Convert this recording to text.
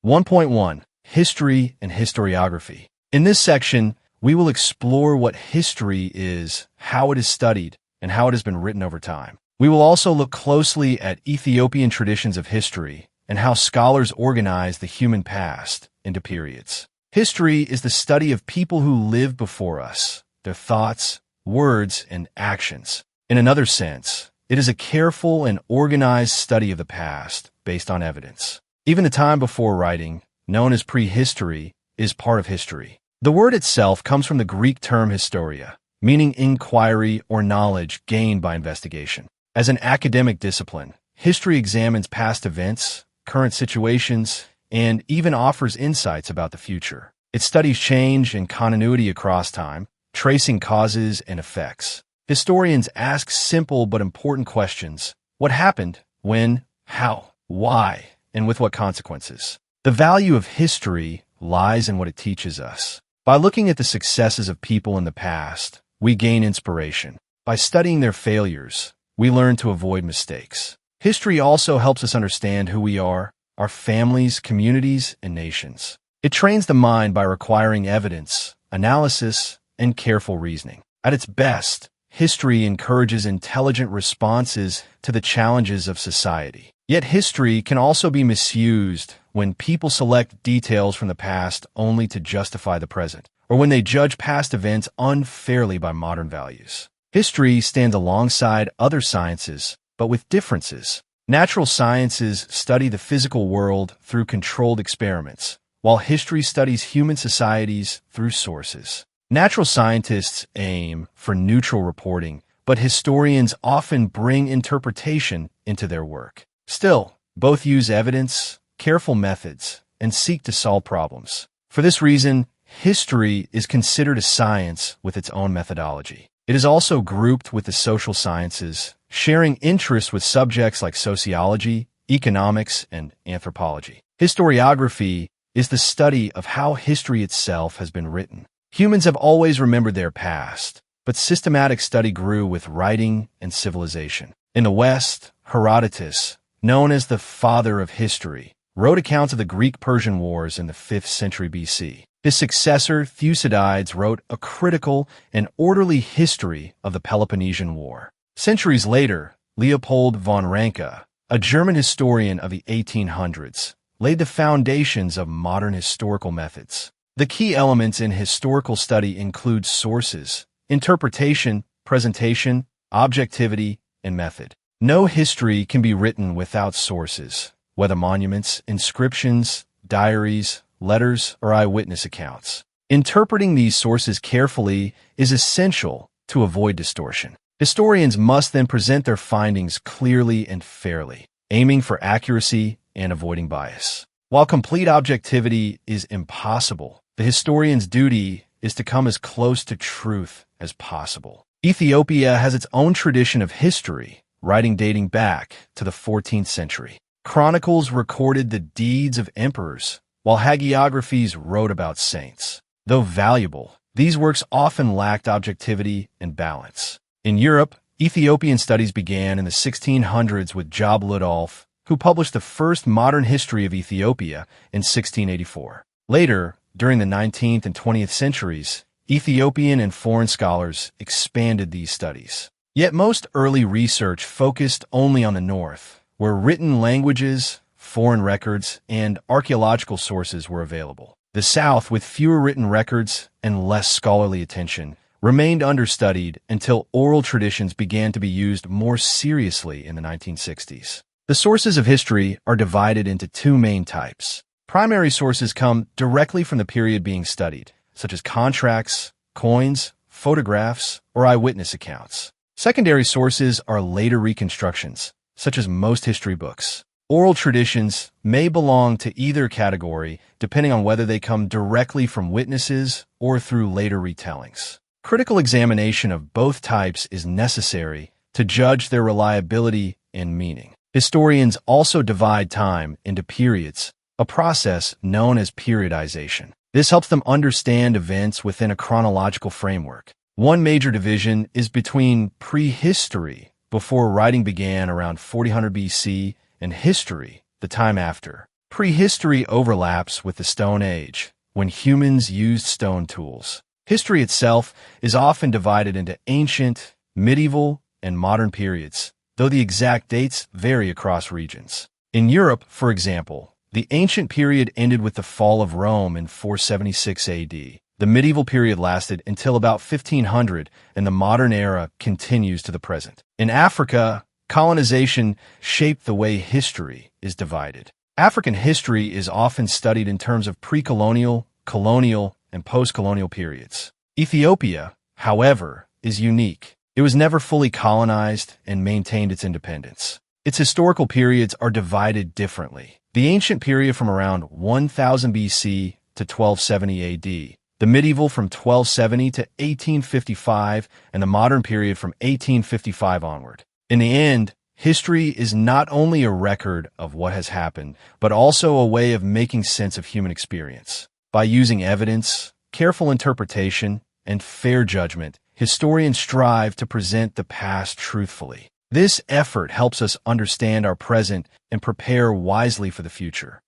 1.1 History and Historiography. In this section, we will explore what history is, how it is studied, and how it has been written over time. We will also look closely at Ethiopian traditions of history and how scholars organize the human past into periods. History is the study of people who lived before us, their thoughts, words, and actions. In another sense, it is a careful and organized study of the past based on evidence. Even the time before writing, known as prehistory, is part of history. The word itself comes from the Greek term historia, meaning inquiry or knowledge gained by investigation. As an academic discipline, history examines past events, current situations, and even offers insights about the future. It studies change and continuity across time, tracing causes and effects. Historians ask simple but important questions. What happened? When? How? Why? And with what consequences? The value of history lies in what it teaches us. By looking at the successes of people in the past, we gain inspiration. By studying their failures, we learn to avoid mistakes. History also helps us understand who we are, our families, communities, and nations. It trains the mind by requiring evidence, analysis, and careful reasoning. At its best, history encourages intelligent responses to the challenges of society. Yet history can also be misused when people select details from the past only to justify the present, or when they judge past events unfairly by modern values. History stands alongside other sciences, but with differences. Natural sciences study the physical world through controlled experiments, while history studies human societies through sources. Natural scientists aim for neutral reporting, but historians often bring interpretation into their work. Still, both use evidence, careful methods, and seek to solve problems. For this reason, history is considered a science with its own methodology. It is also grouped with the social sciences, sharing interests with subjects like sociology, economics, and anthropology. Historiography is the study of how history itself has been written. Humans have always remembered their past, but systematic study grew with writing and civilization. In the West, Herodotus, known as the father of history, wrote accounts of the Greek-Persian Wars in the 5th century BC. His successor, Thucydides, wrote a critical and orderly history of the Peloponnesian War. Centuries later, Leopold von Ranke, a German historian of the 1800s, laid the foundations of modern historical methods. The key elements in historical study include sources, interpretation, presentation, objectivity, and method. No history can be written without sources, whether monuments, inscriptions, diaries, letters, or eyewitness accounts. Interpreting these sources carefully is essential to avoid distortion. Historians must then present their findings clearly and fairly, aiming for accuracy and avoiding bias. While complete objectivity is impossible, the historian's duty is to come as close to truth as possible. Ethiopia has its own tradition of history, writing dating back to the 14th century. Chronicles recorded the deeds of emperors, while hagiographies wrote about saints. Though valuable, these works often lacked objectivity and balance. In Europe, Ethiopian studies began in the 1600s with Job Ludolf, who published the first modern history of Ethiopia in 1684. Later, during the 19th and 20th centuries, Ethiopian and foreign scholars expanded these studies. Yet most early research focused only on the north, where written languages, foreign records, and archaeological sources were available. The South, with fewer written records and less scholarly attention, remained understudied until oral traditions began to be used more seriously in the 1960s. The sources of history are divided into two main types. Primary sources come directly from the period being studied, such as contracts, coins, photographs, or eyewitness accounts. Secondary sources are later reconstructions, such as most history books. Oral traditions may belong to either category, depending on whether they come directly from witnesses or through later retellings. Critical examination of both types is necessary to judge their reliability and meaning. Historians also divide time into periods, a process known as periodization. This helps them understand events within a chronological framework. One major division is between prehistory, before writing began around 400 BC, and history, the time after. Prehistory overlaps with the Stone Age, when humans used stone tools. History itself is often divided into ancient, medieval, and modern periods, though the exact dates vary across regions. In Europe, for example, the ancient period ended with the fall of Rome in 476 AD. The medieval period lasted until about 1500, and the modern era continues to the present. In Africa, colonization shaped the way history is divided. African history is often studied in terms of pre-colonial, colonial, and post-colonial periods. Ethiopia, however, is unique. It was never fully colonized and maintained its independence. Its historical periods are divided differently. The ancient period from around 1000 BC to 1270 AD, the medieval from 1270 to 1855, and the modern period from 1855 onward. In the end, history is not only a record of what has happened, but also a way of making sense of human experience. By using evidence, careful interpretation, and fair judgment, historians strive to present the past truthfully. This effort helps us understand our present and prepare wisely for the future.